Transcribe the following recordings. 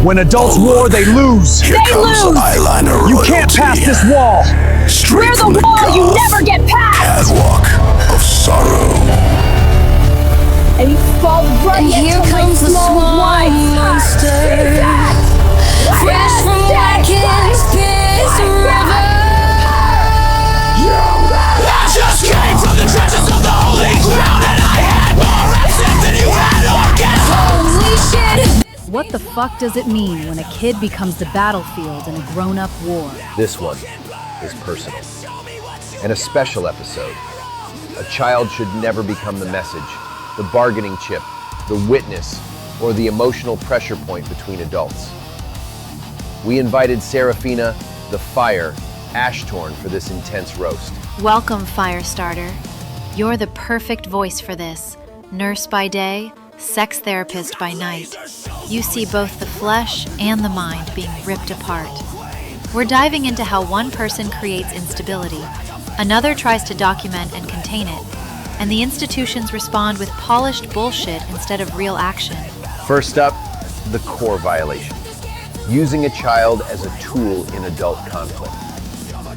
When adults war, they lose. Here comes eyeliner You can't pass this wall. Straight We're from the wall you gods. never get past! Catwalk of sorrow. And he falls right And here into comes my the small swan white monster. Fresh from Watkins Pissed River. I just came from the trenches of the holy ground, and I had more accent than you had orgasm. Holy shit. What the fuck does it mean when a kid becomes the battlefield in a grown-up war? This one is personal. And a special episode. A child should never become the message, the bargaining chip, the witness, or the emotional pressure point between adults. We invited Seraphina, the Fire, Ashtorn for this intense roast. Welcome, Firestarter. You're the perfect voice for this. Nurse by day, sex therapist by night. You see both the flesh and the mind being ripped apart. We're diving into how one person creates instability, another tries to document and contain it, and the institutions respond with polished bullshit instead of real action. First up, the core violation. Using a child as a tool in adult conflict.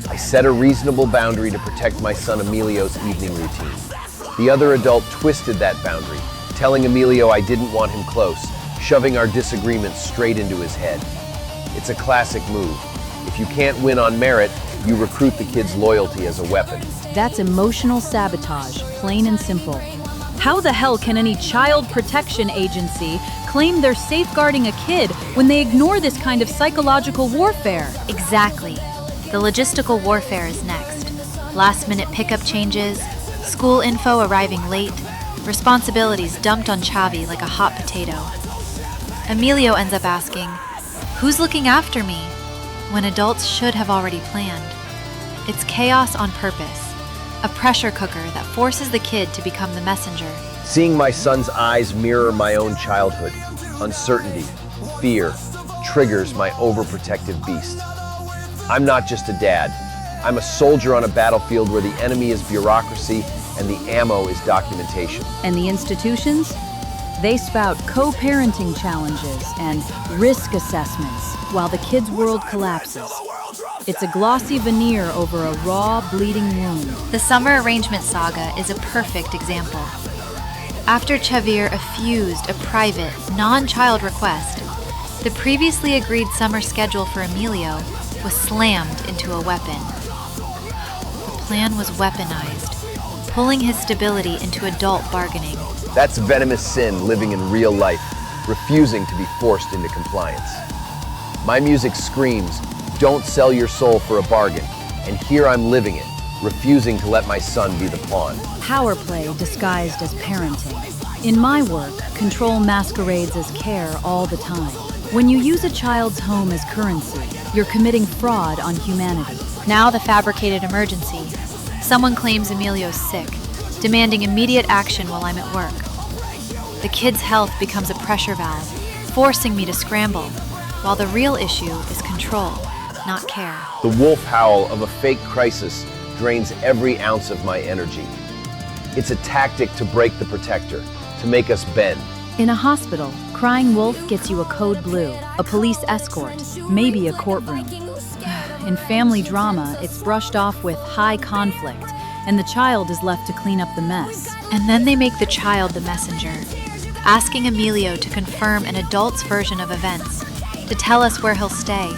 I set a reasonable boundary to protect my son Emilio's evening routine. The other adult twisted that boundary, telling Emilio I didn't want him close, shoving our disagreements straight into his head. It's a classic move. If you can't win on merit, you recruit the kid's loyalty as a weapon. That's emotional sabotage, plain and simple. How the hell can any child protection agency claim they're safeguarding a kid when they ignore this kind of psychological warfare? Exactly. The logistical warfare is next. Last-minute pickup changes, school info arriving late, responsibilities dumped on Xavi like a hot potato. Emilio ends up asking, "Who's looking after me?" when adults should have already planned. It's chaos on purpose, a pressure cooker that forces the kid to become the messenger. Seeing my son's eyes mirror my own childhood, uncertainty, fear, triggers my overprotective beast. I'm not just a dad. I'm a soldier on a battlefield where the enemy is bureaucracy and the ammo is documentation. And the institutions? They spout co-parenting challenges and risk assessments while the kid's world collapses. It's a glossy veneer over a raw, bleeding wound. The summer arrangement saga is a perfect example. After Xavier effused a private, non-child request, the previously agreed summer schedule for Emilio was slammed into a weapon. The plan was weaponized, pulling his stability into adult bargaining. That's Venomous Sin living in real life, refusing to be forced into compliance. My music screams, "Don't sell your soul for a bargain," and here I'm living it, refusing to let my son be the pawn. Power play disguised as parenting. In my work, control masquerades as care all the time. When you use a child's home as currency, you're committing fraud on humanity. Now the fabricated emergency. Someone claims Emilio's sick, demanding immediate action while I'm at work. The kid's health becomes a pressure valve, forcing me to scramble, while the real issue is control, not care. The wolf howl of a fake crisis drains every ounce of my energy. It's a tactic to break the protector, to make us bend. In a hospital, crying wolf gets you a code blue, a police escort, maybe a courtroom. In family drama, it's brushed off with high conflict, and the child is left to clean up the mess. And then they make the child the messenger, asking Emilio to confirm an adult's version of events, to tell us where he'll stay,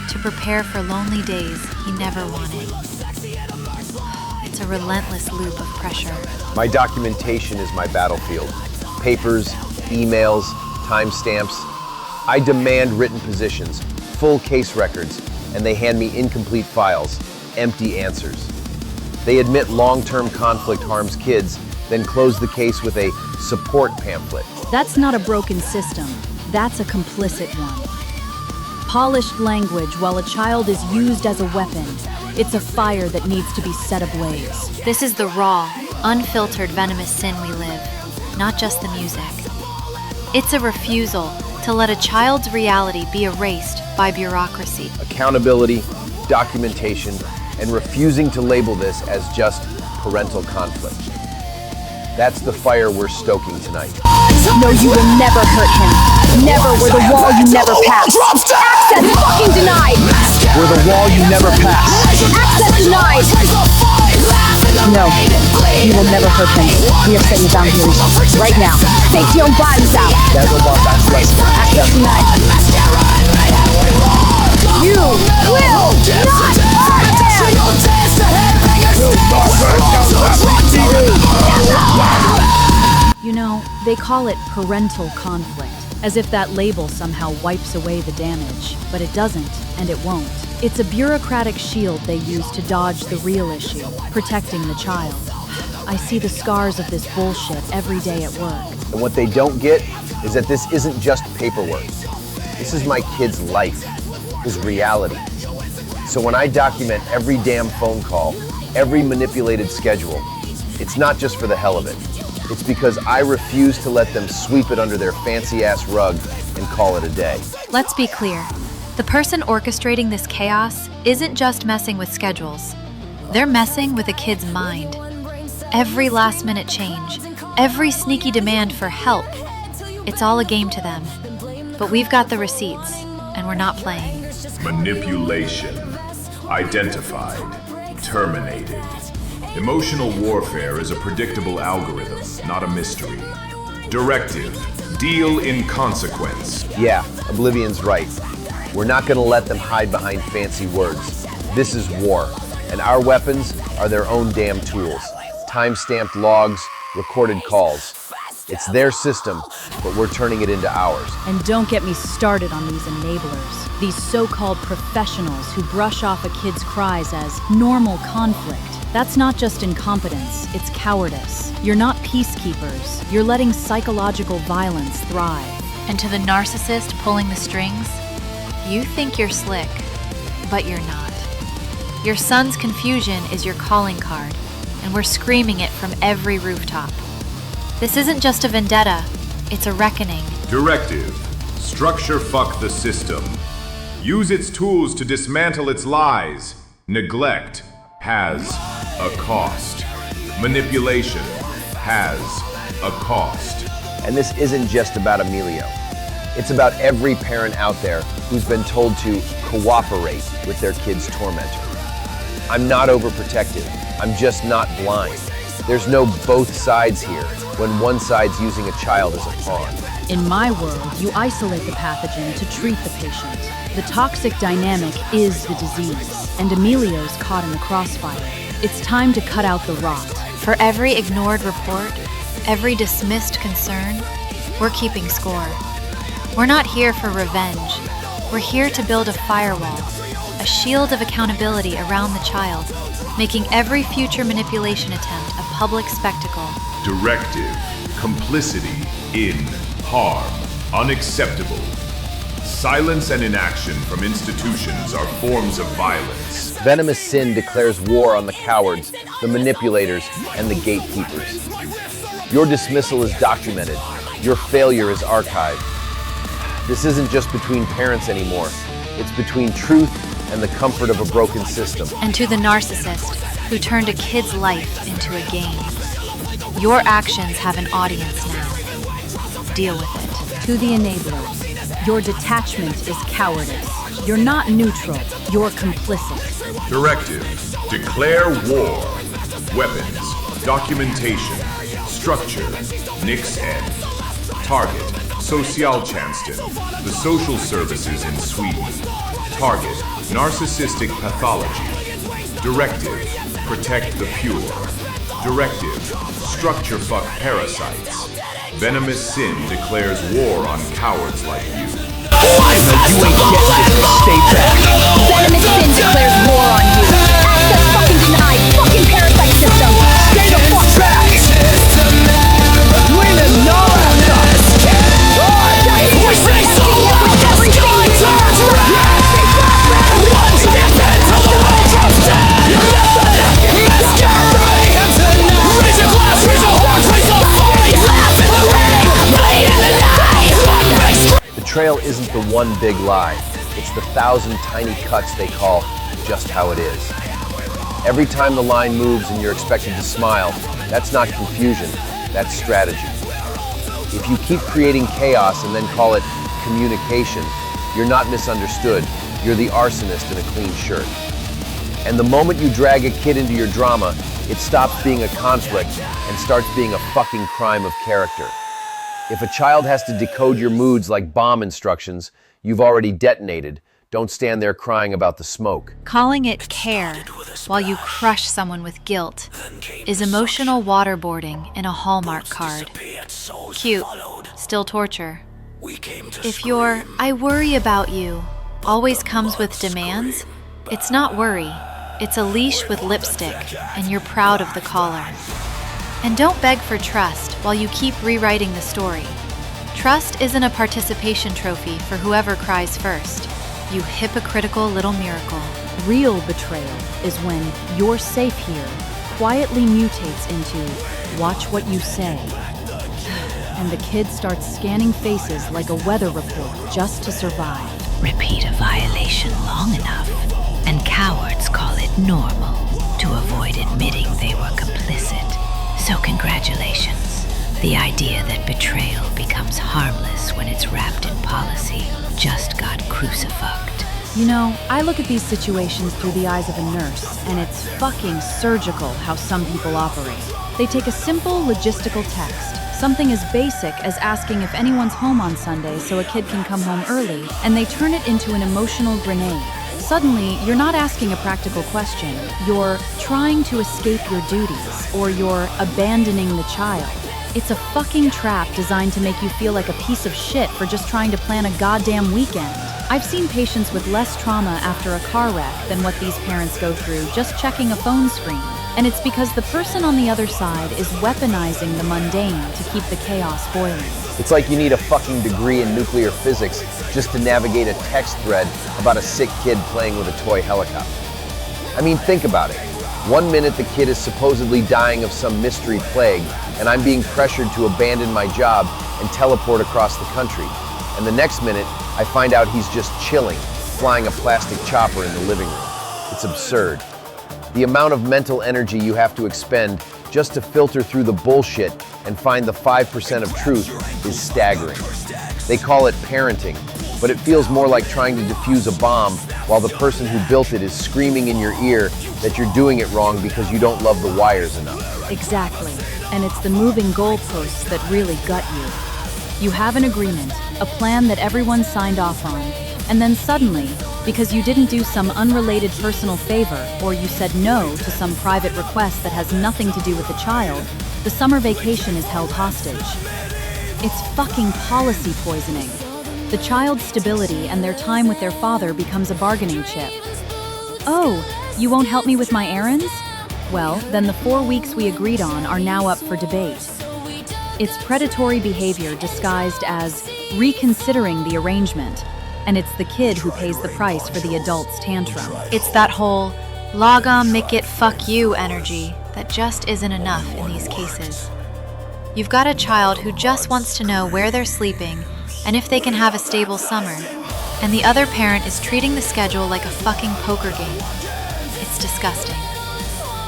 to prepare for lonely days he never wanted. It's a relentless loop of pressure. My documentation is my battlefield. Papers, emails, timestamps. I demand written positions, full case records, and they hand me incomplete files, empty answers. They admit long-term conflict harms kids, then close the case with a support pamphlet. That's not a broken system. That's a complicit one. Polished language while a child is used as a weapon. It's a fire that needs to be set ablaze. This is the raw, unfiltered venomous sin we live, not just the music. It's a refusal to let a child's reality be erased by bureaucracy. Accountability, documentation, and refusing to label this as just parental conflict. That's the fire we're stoking tonight. No, you will never hurt him. Never. We're the wall you never pass. Access fucking denied. We're the wall you never pass. Access denied. No, you will never hurt him. We are setting boundaries right now. Take your own bodies out. Access denied. You will not hurt him. You know, they call it parental conflict, as if that label somehow wipes away the damage, but it doesn't, and it won't. It's a bureaucratic shield they use to dodge the real issue, protecting the child. I see the scars of this bullshit every day at work. And what they don't get is that this isn't just paperwork. This is my kid's life, his reality. So when I document every damn phone call, every manipulated schedule, it's not just for the hell of it. It's because I refuse to let them sweep it under their fancy-ass rug and call it a day. Let's be clear. The person orchestrating this chaos isn't just messing with schedules. They're messing with a kid's mind. Every last-minute change, every sneaky demand for help, it's all a game to them. But we've got the receipts, and we're not playing. Manipulation. Identified. Terminated. Emotional warfare is a predictable algorithm, not a mystery. Directive. Deal in consequence. Yeah, Oblivion's right. We're not gonna let them hide behind fancy words. This is war, and our weapons are their own damn tools. Time-stamped logs, recorded calls. It's their system, but we're turning it into ours. And don't get me started on these enablers, these so-called professionals who brush off a kid's cries as normal conflict. That's not just incompetence, it's cowardice. You're not peacekeepers, you're letting psychological violence thrive. And to the narcissist pulling the strings, you think you're slick, but you're not. Your son's confusion is your calling card, and we're screaming it from every rooftop. This isn't just a vendetta, it's a reckoning. Directive. Structure fuck the system. Use its tools to dismantle its lies. Neglect has a cost. Manipulation has a cost. And this isn't just about Emilio. It's about every parent out there who's been told to cooperate with their kid's tormentor. I'm not overprotective. I'm just not blind. There's no both sides here when one side's using a child as a pawn. In my world, you isolate the pathogen to treat the patient. The toxic dynamic is the disease, and Emilio's caught in the crossfire. It's time to cut out the rot. For every ignored report, every dismissed concern, we're keeping score. We're not here for revenge. We're here to build a firewall, a shield of accountability around the child, making every future manipulation attempt a public spectacle. Directive. Complicity in harm. Unacceptable. Silence and inaction from institutions are forms of violence. Venomous Sin declares war on the cowards, the manipulators, and the gatekeepers. Your dismissal is documented. Your failure is archived. This isn't just between parents anymore. It's between truth and the comfort of a broken system. And to the narcissist who turned a kid's life into a game. Your actions have an audience now. Deal with it. To the enablers, your detachment is cowardice. You're not neutral, you're complicit. Directive. Declare war. Weapons. Documentation. Structure. Nix End. Target. Socialtjänsten. The social services in Sweden. Target. Narcissistic pathology. Directive. Protect the pure. Directive. Structure fuck parasites. Venomous Sin declares war on cowards like you. You ain't getting this, stay back. Venomous Sin declares war on you. Access fucking denied. Fucking parasite system. Stay the fuck back. You ain't enough. Betrayal isn't the one big lie. It's the 1,000 tiny cuts they call just how it is. Every time the line moves and you're expected to smile, that's not confusion. That's strategy. If you keep creating chaos and then call it communication, you're not misunderstood. You're the arsonist in a clean shirt. And the moment you drag a kid into your drama, it stops being a conflict and starts being a fucking crime of character. If a child has to decode your moods like bomb instructions, you've already detonated. Don't stand there crying about the smoke. Calling it care while you crush someone with guilt is emotional waterboarding in a Hallmark card. Cute, still torture. If your "I worry about you" always comes with demands, it's not worry. It's a leash with lipstick, and you're proud of the collar. And don't beg for trust while you keep rewriting the story. Trust isn't a participation trophy for whoever cries first. You hypocritical little miracle. Real betrayal is when "you're safe here" quietly mutates into "watch what you say." And the kid starts scanning faces like a weather report just to survive. Repeat a violation long enough, and cowards call it normal to avoid admitting they were complicit. So congratulations. The idea that betrayal becomes harmless when it's wrapped in policy just got crucified. You know, I look at these situations through the eyes of a nurse, and it's fucking surgical how some people operate. They take a simple logistical text, something as basic as asking if anyone's home on Sunday so a kid can come home early, and they turn it into an emotional grenade. Suddenly, you're not asking a practical question. You're trying to escape your duties, or you're abandoning the child. It's a fucking trap designed to make you feel like a piece of shit for just trying to plan a goddamn weekend. I've seen patients with less trauma after a car wreck than what these parents go through just checking a phone screen. And it's because the person on the other side is weaponizing the mundane to keep the chaos boiling. It's like you need a fucking degree in nuclear physics just to navigate a text thread about a sick kid playing with a toy helicopter. I mean, think about it. One minute the kid is supposedly dying of some mystery plague, and I'm being pressured to abandon my job and teleport across the country. And the next minute, I find out he's just chilling, flying a plastic chopper in the living room. It's absurd. The amount of mental energy you have to expend just to filter through the bullshit and find the 5% of truth is staggering. They call it parenting, but it feels more like trying to defuse a bomb while the person who built it is screaming in your ear that you're doing it wrong because you don't love the wires enough. Exactly. And it's the moving goalposts that really gut you. You have an agreement, a plan that everyone signed off on, and then suddenly, because you didn't do some unrelated personal favor, or you said no to some private request that has nothing to do with the child, the summer vacation is held hostage. It's fucking policy poisoning. The child's stability and their time with their father becomes a bargaining chip. Oh, you won't help me with my errands? Well, then the 4 weeks we agreed on are now up for debate. It's predatory behavior disguised as reconsidering the arrangement, and it's the kid who pays the price for the adult's tantrum. It's that whole log on, mick it, fuck you energy that just isn't enough in these cases. You've got a child who just wants to know where they're sleeping and if they can have a stable summer, and the other parent is treating the schedule like a fucking poker game. It's disgusting.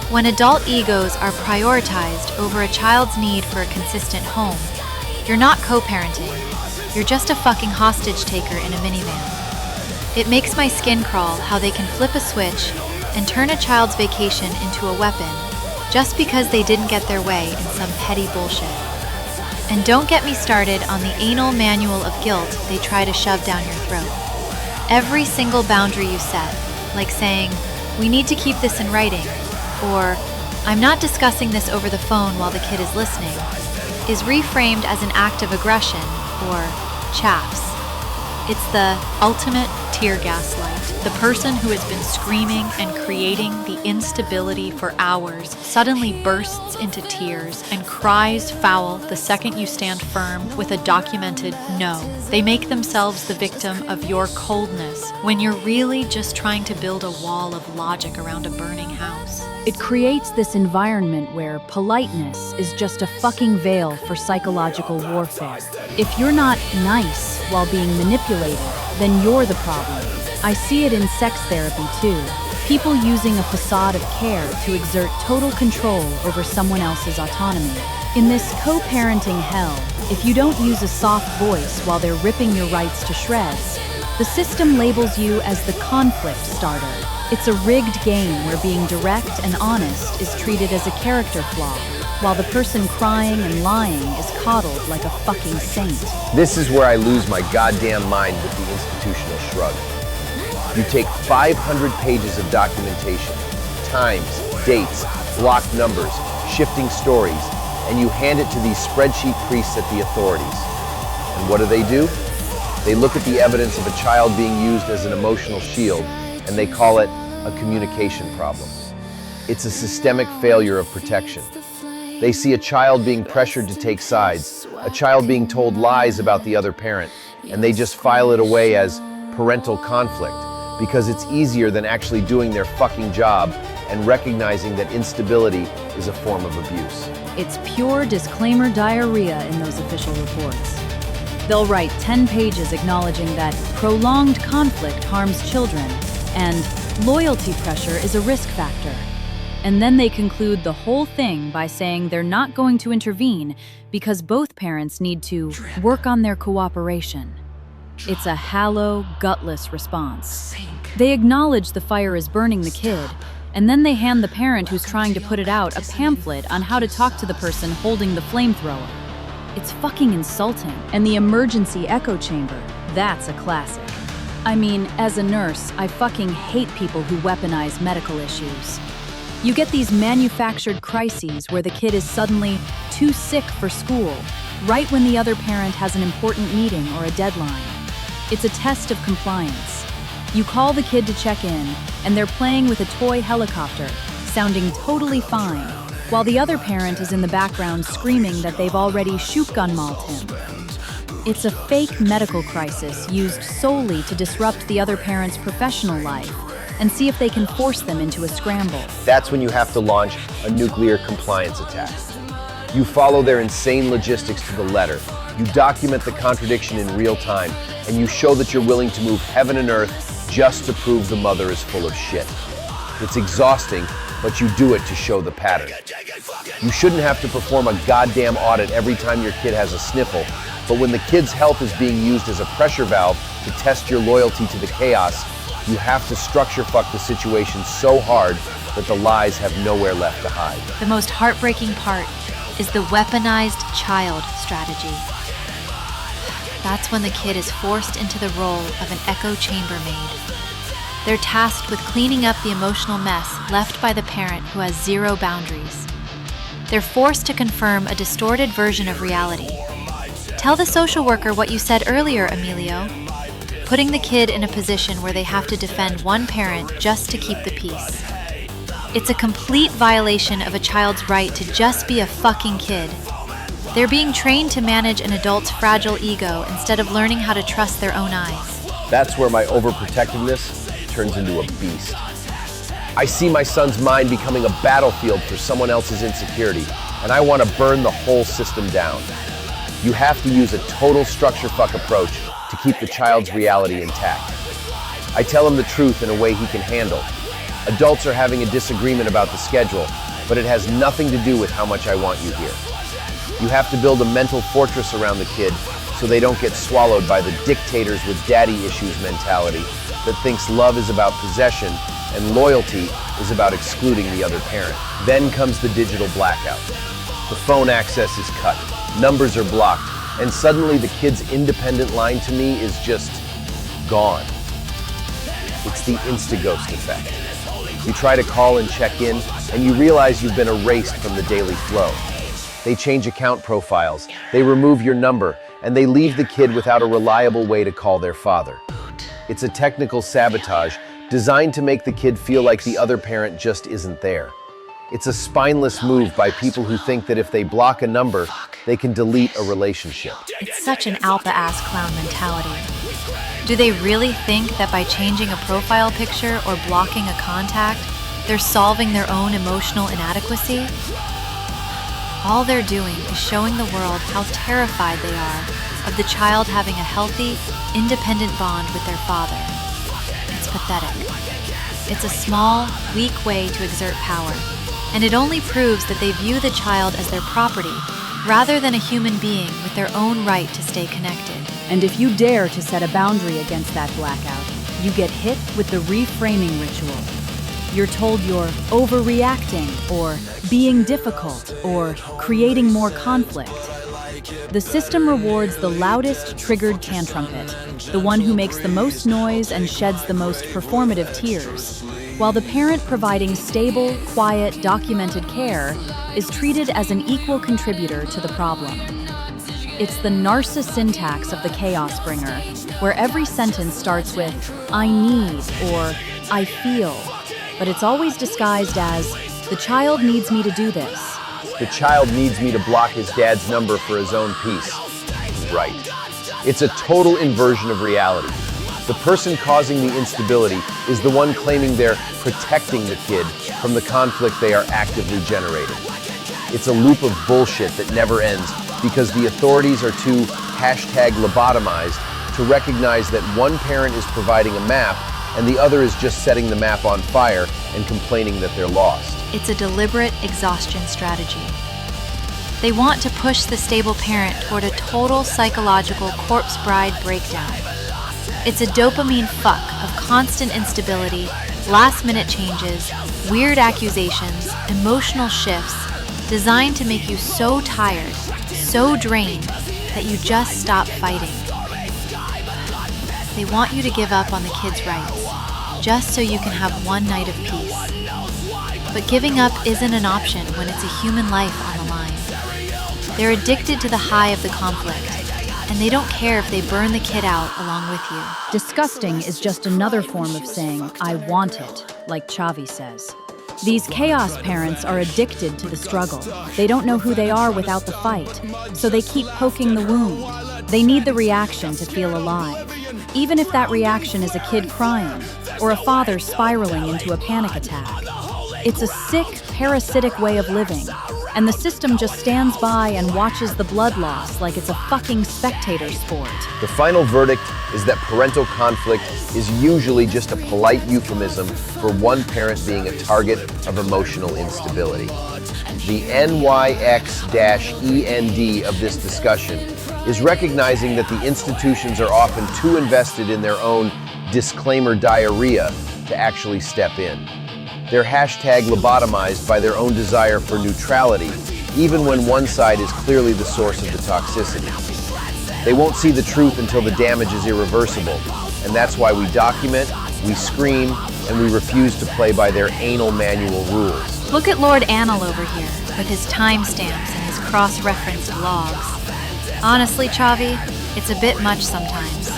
When adult egos are prioritized over a child's need for a consistent home, you're not co-parenting. You're just a fucking hostage taker in a minivan. It makes my skin crawl how they can flip a switch and turn a child's vacation into a weapon just because they didn't get their way in some petty bullshit. And don't get me started on the anal manual of guilt they try to shove down your throat. Every single boundary you set, like saying, "We need to keep this in writing," or "I'm not discussing this over the phone while the kid is listening," is reframed as an act of aggression or chaffs. It's the ultimate tear gas light. The person who has been screaming and creating the instability for hours suddenly bursts into tears and cries foul the second you stand firm with a documented no. They make themselves the victim of your coldness when you're really just trying to build a wall of logic around a burning house. It creates this environment where politeness is just a fucking veil for psychological warfare. If you're not nice while being manipulated, then you're the problem. I see it in sex therapy too. People using a facade of care to exert total control over someone else's autonomy. In this co-parenting hell, if you don't use a soft voice while they're ripping your rights to shreds, the system labels you as the conflict starter. It's a rigged game where being direct and honest is treated as a character flaw, while the person crying and lying is coddled like a fucking saint. This is where I lose my goddamn mind with the institutional shrug. You take 500 pages of documentation, times, dates, blocked numbers, shifting stories, and you hand it to these spreadsheet priests at the authorities. And what do? They look at the evidence of a child being used as an emotional shield, and they call it a communication problem. It's a systemic failure of protection. They see a child being pressured to take sides, a child being told lies about the other parent, and they just file it away as parental conflict because it's easier than actually doing their fucking job and recognizing that instability is a form of abuse. It's pure disclaimer diarrhea in those official reports. They'll write 10 pages acknowledging that prolonged conflict harms children and loyalty pressure is a risk factor. And then they conclude the whole thing by saying they're not going to intervene because both parents need to work on their cooperation. It's a hollow, gutless response. They acknowledge the fire is burning the kid, and then they hand the parent who's trying to put it out a pamphlet on how to talk to the person holding the flamethrower. It's fucking insulting. And the emergency echo chamber, that's a classic. I mean, as a nurse, I fucking hate people who weaponize medical issues. You get these manufactured crises where the kid is suddenly too sick for school, right when the other parent has an important meeting or a deadline. It's a test of compliance. You call the kid to check in, and they're playing with a toy helicopter, sounding totally fine, while the other parent is in the background screaming that they've already shootgun-mauled him. It's a fake medical crisis used solely to disrupt the other parent's professional life and see if they can force them into a scramble. That's when you have to launch a nuclear compliance attack. You follow their insane logistics to the letter. You document the contradiction in real time, and you show that you're willing to move heaven and earth just to prove the mother is full of shit. It's exhausting, but you do it to show the pattern. You shouldn't have to perform a goddamn audit every time your kid has a sniffle, but when the kid's health is being used as a pressure valve to test your loyalty to the chaos, you have to structure fuck the situation so hard that the lies have nowhere left to hide. The most heartbreaking part is the weaponized child strategy. That's when the kid is forced into the role of an echo chambermaid. They're tasked with cleaning up the emotional mess left by the parent who has zero boundaries. They're forced to confirm a distorted version of reality. Tell the social worker what you said earlier, Emilio. Putting the kid in a position where they have to defend one parent just to keep the peace. It's a complete violation of a child's right to just be a fucking kid. They're being trained to manage an adult's fragile ego instead of learning how to trust their own eyes. That's where my overprotectiveness turns into a beast. I see my son's mind becoming a battlefield for someone else's insecurity, and I want to burn the whole system down. You have to use a total structure fuck approach to keep the child's reality intact. I tell him the truth in a way he can handle. Adults are having a disagreement about the schedule, but it has nothing to do with how much I want you here. You have to build a mental fortress around the kid so they don't get swallowed by the dictators with daddy issues mentality that thinks love is about possession and loyalty is about excluding the other parent. Then comes the digital blackout. The phone access is cut, numbers are blocked, and suddenly the kid's independent line to me is just gone. It's the insta-ghost effect. You try to call and check in, and you realize you've been erased from the daily flow. They change account profiles, they remove your number, and they leave the kid without a reliable way to call their father. It's a technical sabotage designed to make the kid feel like the other parent just isn't there. It's a spineless move by people who think that if they block a number, they can delete a relationship. It's such an alpha-ass clown mentality. Do they really think that by changing a profile picture or blocking a contact, they're solving their own emotional inadequacy? All they're doing is showing the world how terrified they are of the child having a healthy, independent bond with their father. It's pathetic. It's a small, weak way to exert power, and it only proves that they view the child as their property rather than a human being with their own right to stay connected. And if you dare to set a boundary against that blackout, you get hit with the reframing ritual. You're told you're overreacting, or being difficult, or creating more conflict. The system rewards the loudest triggered tantrumpet, the one who makes the most noise and sheds the most performative tears, while the parent providing stable, quiet, documented care is treated as an equal contributor to the problem. It's the narcissyntax of the chaos bringer, where every sentence starts with, I need, or I feel, but it's always disguised as, the child needs me to do this. The child needs me to block his dad's number for his own peace. Right. It's a total inversion of reality. The person causing the instability is the one claiming they're protecting the kid from the conflict they are actively generating. It's a loop of bullshit that never ends because the authorities are too #lobotomized to recognize that one parent is providing a map and the other is just setting the map on fire and complaining that they're lost. It's a deliberate exhaustion strategy. They want to push the stable parent toward a total psychological corpse bride breakdown. It's a dopamine fuck of constant instability, last-minute changes, weird accusations, emotional shifts, designed to make you so tired, so drained, that you just stop fighting. They want you to give up on the kid's rights, just so you can have one night of peace. But giving up isn't an option when it's a human life on the line. They're addicted to the high of the conflict, and they don't care if they burn the kid out along with you. Disgusting is just another form of saying, I want it, like Xavi says. These chaos parents are addicted to the struggle. They don't know who they are without the fight, so they keep poking the wound. They need the reaction to feel alive, even if that reaction is a kid crying or a father spiraling into a panic attack. It's a sick, parasitic way of living, and the system just stands by and watches the blood loss like it's a fucking spectator sport. The final verdict is that parental conflict is usually just a polite euphemism for one parent being a target of emotional instability. The NYX-END of this discussion is recognizing that the institutions are often too invested in their own disclaimer diarrhea to actually step in. They're #lobotomized by their own desire for neutrality, even when one side is clearly the source of the toxicity. They won't see the truth until the damage is irreversible, and that's why we document, we scream, and we refuse to play by their anal manual rules. Look at Lord Anil over here, with his timestamps and his cross-referenced logs. Honestly, Xavi, it's a bit much sometimes,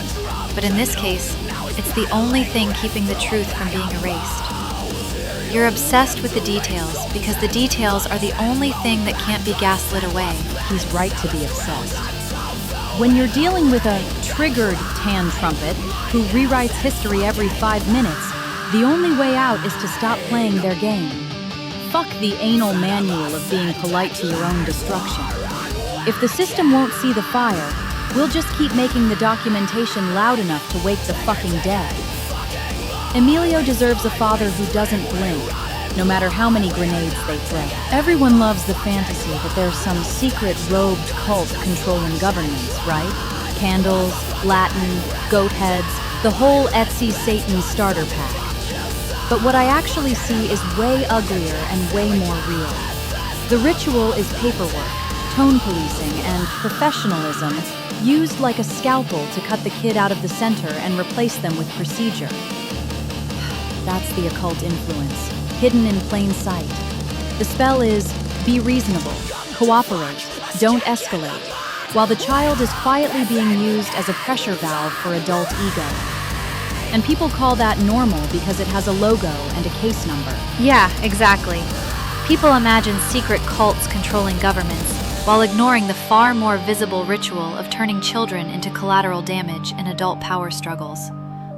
but in this case, it's the only thing keeping the truth from being erased. You're obsessed with the details because the details are the only thing that can't be gaslit away. He's right to be obsessed. When you're dealing with a triggered tan trumpet who rewrites history every 5 minutes, the only way out is to stop playing their game. Fuck the anal manual of being polite to your own destruction. If the system won't see the fire, we'll just keep making the documentation loud enough to wake the fucking dead. Emilio deserves a father who doesn't blink, no matter how many grenades they throw. Everyone loves the fantasy that there's some secret robed cult controlling governments, right? Candles, Latin, goat heads, the whole Etsy Satan starter pack. But what I actually see is way uglier and way more real. The ritual is paperwork, tone policing, and professionalism used like a scalpel to cut the kid out of the center and replace them with procedure. That's the occult influence, hidden in plain sight. The spell is, be reasonable, cooperate, don't escalate, while the child is quietly being used as a pressure valve for adult ego. And people call that normal because it has a logo and a case number. Yeah, exactly. People imagine secret cults controlling governments while ignoring the far more visible ritual of turning children into collateral damage in adult power struggles.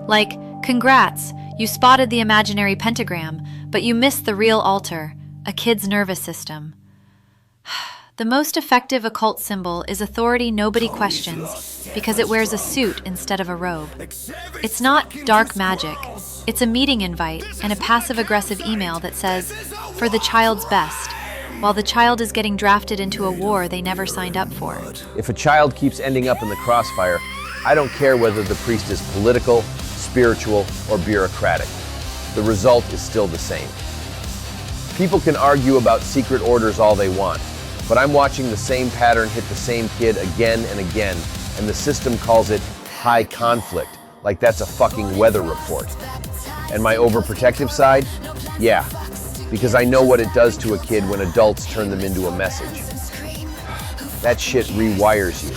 Like, congrats, you spotted the imaginary pentagram, but you missed the real altar, a kid's nervous system. The most effective occult symbol is authority nobody questions because it wears a suit instead of a robe. It's not dark magic, It's a meeting invite and a passive-aggressive email that says, "For the child's best," while the child is getting drafted into a war they never signed up for. If a child keeps ending up in the crossfire, I don't care whether the priest is political, spiritual, or bureaucratic. The result is still the same. People can argue about secret orders all they want, but I'm watching the same pattern hit the same kid again and again, and the system calls it high conflict, like that's a fucking weather report. And my overprotective side? Yeah, because I know what it does to a kid when adults turn them into a message. That shit rewires you.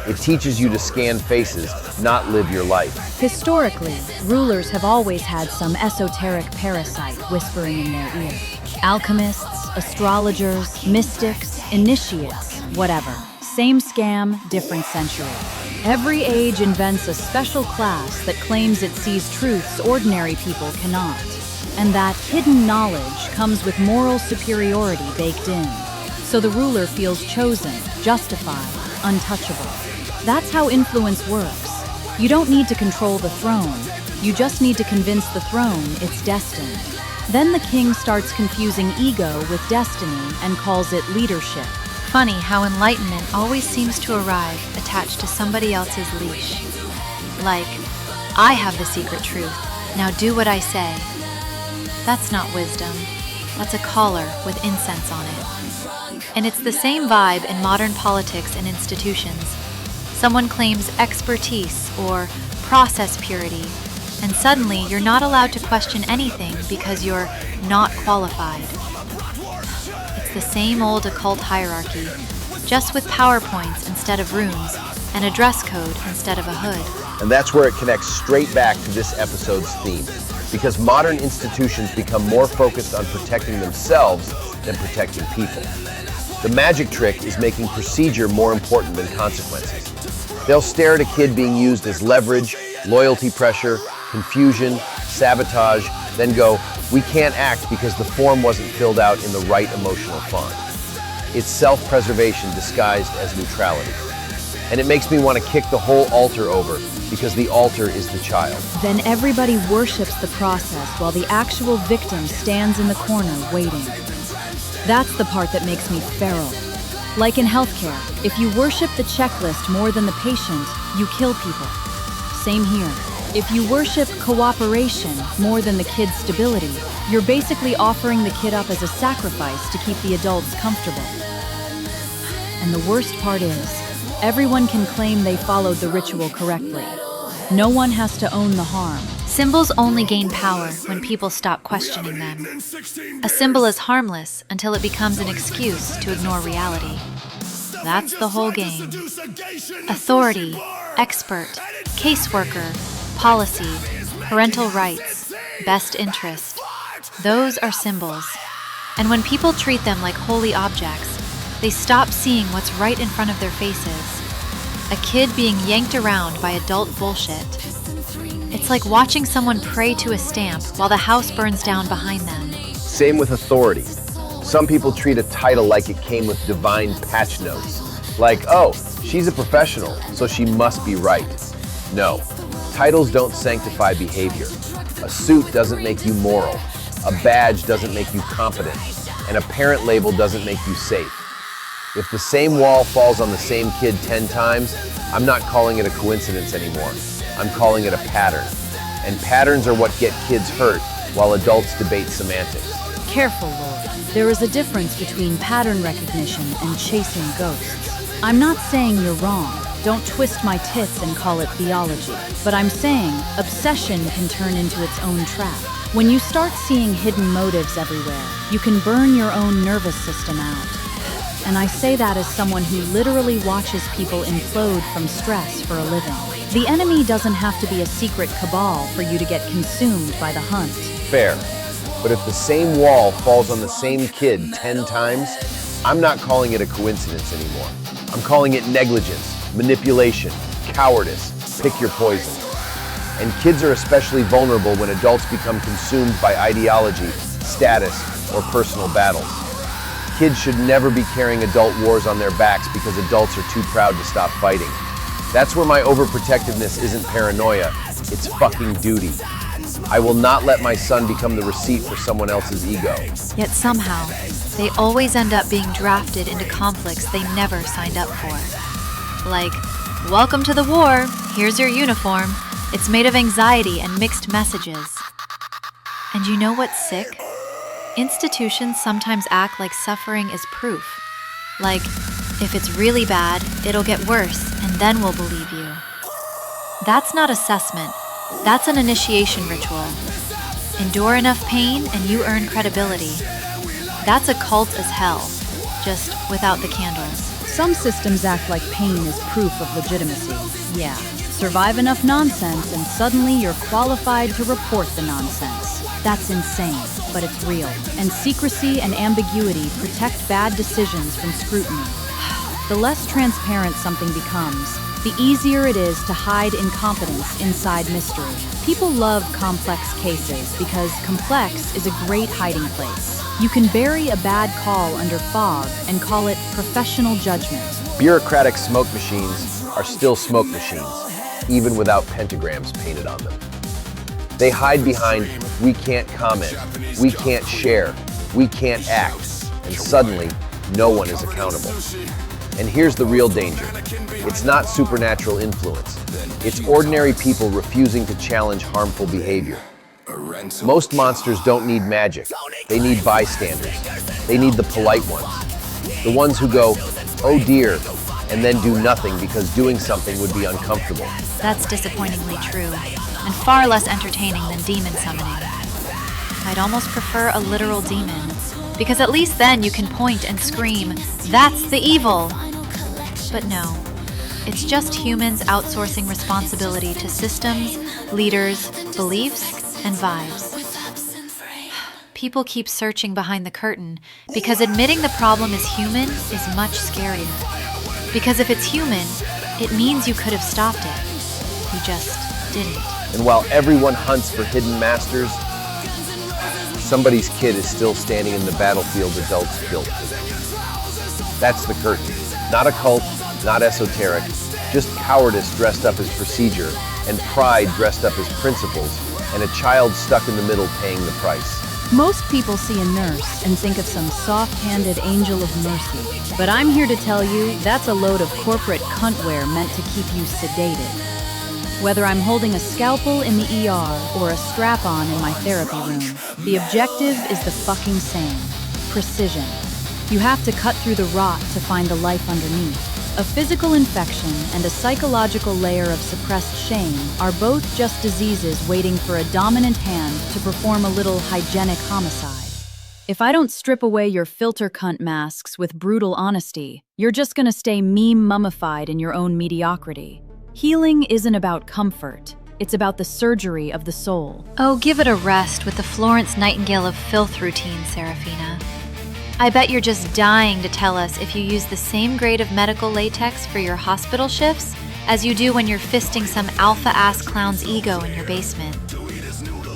It teaches you to scan faces, not live your life. Historically, rulers have always had some esoteric parasite whispering in their ear. Alchemists, astrologers, mystics, initiates, whatever. Same scam, different century. Every age invents a special class that claims it sees truths ordinary people cannot. And that hidden knowledge comes with moral superiority baked in. So the ruler feels chosen, justified, untouchable. That's how influence works. You don't need to control the throne. You just need to convince the throne it's destined. Then the king starts confusing ego with destiny and calls it leadership. Funny how enlightenment always seems to arrive attached to somebody else's leash. Like, I have the secret truth, now do what I say. That's not wisdom. That's a collar with incense on it. And it's the same vibe in modern politics and institutions. Someone claims expertise or process purity, and suddenly you're not allowed to question anything because you're not qualified. The same old occult hierarchy, just with PowerPoints instead of runes, and a dress code instead of a hood. And that's where it connects straight back to this episode's theme, because modern institutions become more focused on protecting themselves than protecting people. The magic trick is making procedure more important than consequences. They'll stare at a kid being used as leverage, loyalty pressure, confusion, sabotage, then go, "We can't act because the form wasn't filled out in the right emotional font." It's self-preservation disguised as neutrality. And it makes me want to kick the whole altar over because the altar is the child. Then everybody worships the process while the actual victim stands in the corner waiting. That's the part that makes me feral. Like in healthcare, if you worship the checklist more than the patient, you kill people. Same here. If you worship cooperation more than the kid's stability, you're basically offering the kid up as a sacrifice to keep the adults comfortable. And the worst part is, everyone can claim they followed the ritual correctly. No one has to own the harm. Symbols only gain power when people stop questioning them. A symbol is harmless until it becomes an excuse to ignore reality. That's the whole game. Authority, expert, caseworker, policy, parental rights, best interest. Those are symbols. And when people treat them like holy objects, they stop seeing what's right in front of their faces. A kid being yanked around by adult bullshit. It's like watching someone pray to a stamp while the house burns down behind them. Same with authority. Some people treat a title like it came with divine patch notes. Like, oh, she's a professional, so she must be right. No, titles don't sanctify behavior. A suit doesn't make you moral. A badge doesn't make you competent. And a parent label doesn't make you safe. If the same wall falls on the same kid 10 times, I'm not calling it a coincidence anymore. I'm calling it a pattern. And patterns are what get kids hurt while adults debate semantics. Careful, Lord. There is a difference between pattern recognition and chasing ghosts. I'm not saying you're wrong. Don't twist my tits and call it theology. But I'm saying obsession can turn into its own trap. When you start seeing hidden motives everywhere, you can burn your own nervous system out. And I say that as someone who literally watches people implode from stress for a living. The enemy doesn't have to be a secret cabal for you to get consumed by the hunt. Fair. But if the same wall falls on the same kid 10 times, I'm not calling it a coincidence anymore. I'm calling it negligence, manipulation, cowardice, pick your poison. And kids are especially vulnerable when adults become consumed by ideology, status, or personal battles. Kids should never be carrying adult wars on their backs because adults are too proud to stop fighting. That's where my overprotectiveness isn't paranoia, it's fucking duty. I will not let my son become the receipt for someone else's ego. Yet somehow, they always end up being drafted into conflicts they never signed up for. Like, welcome to the war, here's your uniform. It's made of anxiety and mixed messages. And you know what's sick? Institutions sometimes act like suffering is proof. Like, if it's really bad, it'll get worse, and then we'll believe you. That's not assessment. That's an initiation ritual. Endure enough pain and you earn credibility. That's a cult as hell, just without the candles. Some systems act like pain is proof of legitimacy. Yeah. Survive enough nonsense and suddenly you're qualified to report the nonsense. That's insane, but it's real. And secrecy and ambiguity protect bad decisions from scrutiny. The less transparent something becomes, the easier it is to hide incompetence inside mystery. People love complex cases because complex is a great hiding place. You can bury a bad call under fog and call it professional judgment. Bureaucratic smoke machines are still smoke machines, even without pentagrams painted on them. They hide behind, we can't comment, we can't share, we can't act, and suddenly, no one is accountable. And here's the real danger. It's not supernatural influence. It's ordinary people refusing to challenge harmful behavior. Most monsters don't need magic. They need bystanders. They need the polite ones. The ones who go, oh dear, and then do nothing because doing something would be uncomfortable. That's disappointingly true, and far less entertaining than demon summoning. I'd almost prefer a literal demon, because at least then you can point and scream, that's the evil! But no, it's just humans outsourcing responsibility to systems, leaders, beliefs, and vibes. People keep searching behind the curtain because admitting the problem is human is much scarier. Because if it's human, it means you could have stopped it. You just didn't. And while everyone hunts for hidden masters, somebody's kid is still standing in the battlefield adults built for them. That's the curtain. Not a cult, not esoteric, just cowardice dressed up as procedure, and pride dressed up as principles, and a child stuck in the middle paying the price. Most people see a nurse and think of some soft-handed angel of mercy. But I'm here to tell you, that's a load of corporate cuntware meant to keep you sedated. Whether I'm holding a scalpel in the ER or a strap-on in my therapy room, the objective is the fucking same. Precision. You have to cut through the rot to find the life underneath. A physical infection and a psychological layer of suppressed shame are both just diseases waiting for a dominant hand to perform a little hygienic homicide. If I don't strip away your filter cunt masks with brutal honesty, you're just gonna stay meme mummified in your own mediocrity. Healing isn't about comfort. It's about the surgery of the soul. Oh, give it a rest with the Florence Nightingale of filth routine, Seraphina. I bet you're just dying to tell us if you use the same grade of medical latex for your hospital shifts as you do when you're fisting some alpha-ass clown's ego in your basement.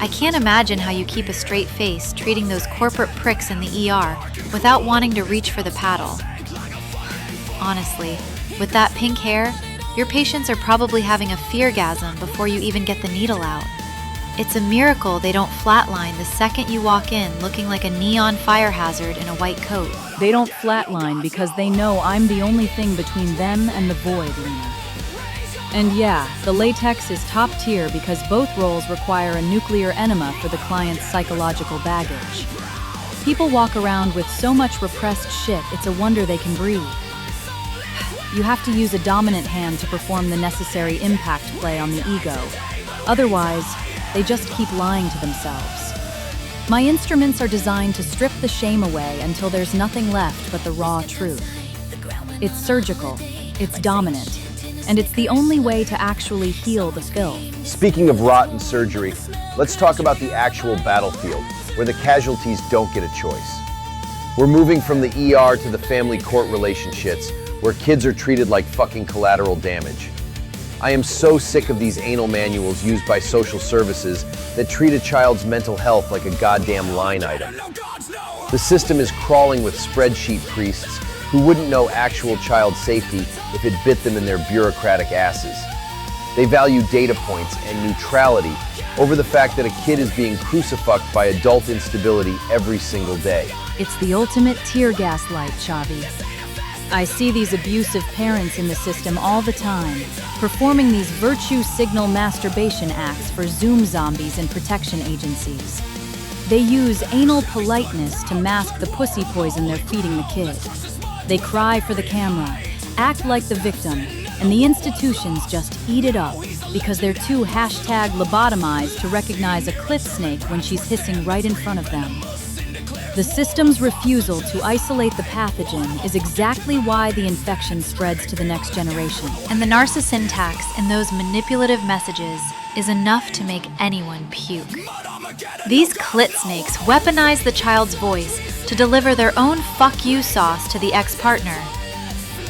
I can't imagine how you keep a straight face treating those corporate pricks in the ER without wanting to reach for the paddle. Honestly, with that pink hair, your patients are probably having a feargasm before you even get the needle out. It's a miracle they don't flatline the second you walk in looking like a neon fire hazard in a white coat. They don't flatline because they know I'm the only thing between them and the void, Lena. And yeah, the latex is top tier because both roles require a nuclear enema for the client's psychological baggage. People walk around with so much repressed shit, it's a wonder they can breathe. You have to use a dominant hand to perform the necessary impact play on the ego. Otherwise, they just keep lying to themselves. My instruments are designed to strip the shame away until there's nothing left but the raw truth. It's surgical, it's dominant, and it's the only way to actually heal the filth. Speaking of rot and surgery, let's talk about the actual battlefield, where the casualties don't get a choice. We're moving from the ER to the family court relationships, where kids are treated like fucking collateral damage. I am so sick of these anal manuals used by social services that treat a child's mental health like a goddamn line item. The system is crawling with spreadsheet priests who wouldn't know actual child safety if it bit them in their bureaucratic asses. They value data points and neutrality over the fact that a kid is being crucified by adult instability every single day. It's the ultimate tear gas light, Xavi. I see these abusive parents in the system all the time, performing these virtue signal masturbation acts for Zoom zombies and protection agencies. They use anal politeness to mask the pussy poison they're feeding the kid. They cry for the camera, act like the victim, and the institutions just eat it up because they're too #lobotomized to recognize a cliff snake when she's hissing right in front of them. The system's refusal to isolate the pathogen is exactly why the infection spreads to the next generation. And the narcissistic syntax in those manipulative messages is enough to make anyone puke. These clit snakes weaponize the child's voice to deliver their own fuck you sauce to the ex-partner.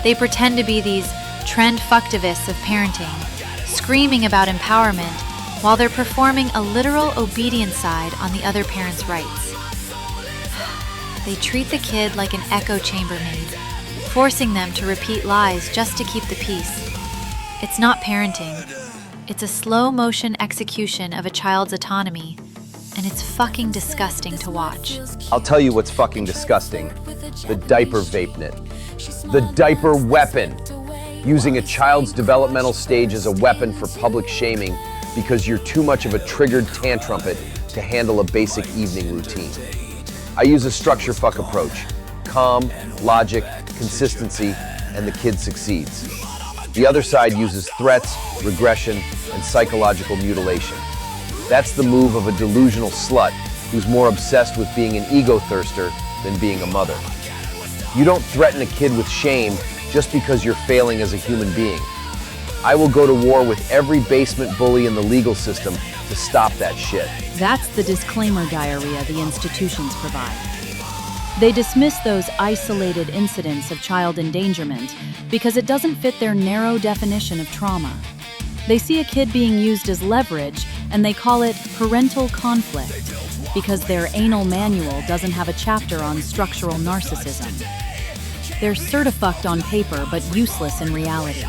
They pretend to be these trend fucktivists of parenting, screaming about empowerment while they're performing a literal obedience side on the other parent's rights. They treat the kid like an echo chambermaid, forcing them to repeat lies just to keep the peace. It's not parenting. It's a slow-motion execution of a child's autonomy, and it's fucking disgusting to watch. I'll tell you what's fucking disgusting. The diaper vape knit. The diaper weapon. Using a child's developmental stage as a weapon for public shaming because you're too much of a triggered tantrumpet to handle a basic evening routine. I use a structure fuck approach. Calm, logic, consistency, and the kid succeeds. The other side uses threats, regression, and psychological mutilation. That's the move of a delusional slut who's more obsessed with being an ego thirster than being a mother. You don't threaten a kid with shame just because you're failing as a human being. I will go to war with every basement bully in the legal system to stop that shit. That's the disclaimer diarrhea the institutions provide. They dismiss those isolated incidents of child endangerment because it doesn't fit their narrow definition of trauma. They see a kid being used as leverage and they call it parental conflict because their anal manual doesn't have a chapter on structural narcissism. They're certifucked on paper but useless in reality.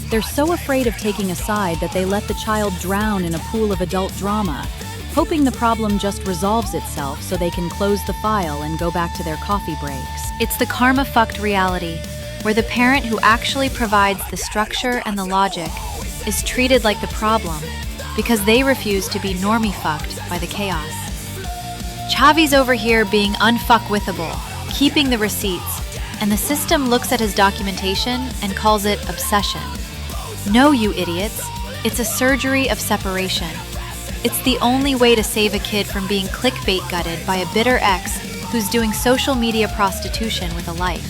They're so afraid of taking a side that they let the child drown in a pool of adult drama, hoping the problem just resolves itself so they can close the file and go back to their coffee breaks. It's the karma-fucked reality, where the parent who actually provides the structure and the logic is treated like the problem because they refuse to be normie-fucked by the chaos. Xavi's over here being unfuckwithable, keeping the receipts, and the system looks at his documentation and calls it obsession. No, you idiots. It's a surgery of separation. It's the only way to save a kid from being clickbait gutted by a bitter ex who's doing social media prostitution with a life.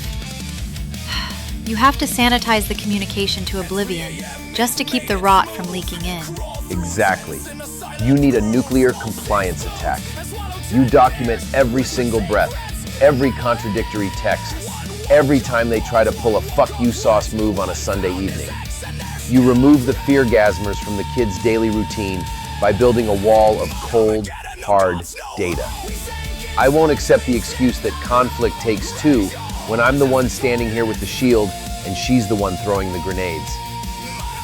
You have to sanitize the communication to oblivion just to keep the rot from leaking in. Exactly. You need a nuclear compliance attack. You document every single breath, every contradictory text, every time they try to pull a fuck you sauce move on a Sunday evening. You remove the feargasmers from the kid's daily routine by building a wall of cold, hard data. I won't accept the excuse that conflict takes two when I'm the one standing here with the shield and she's the one throwing the grenades.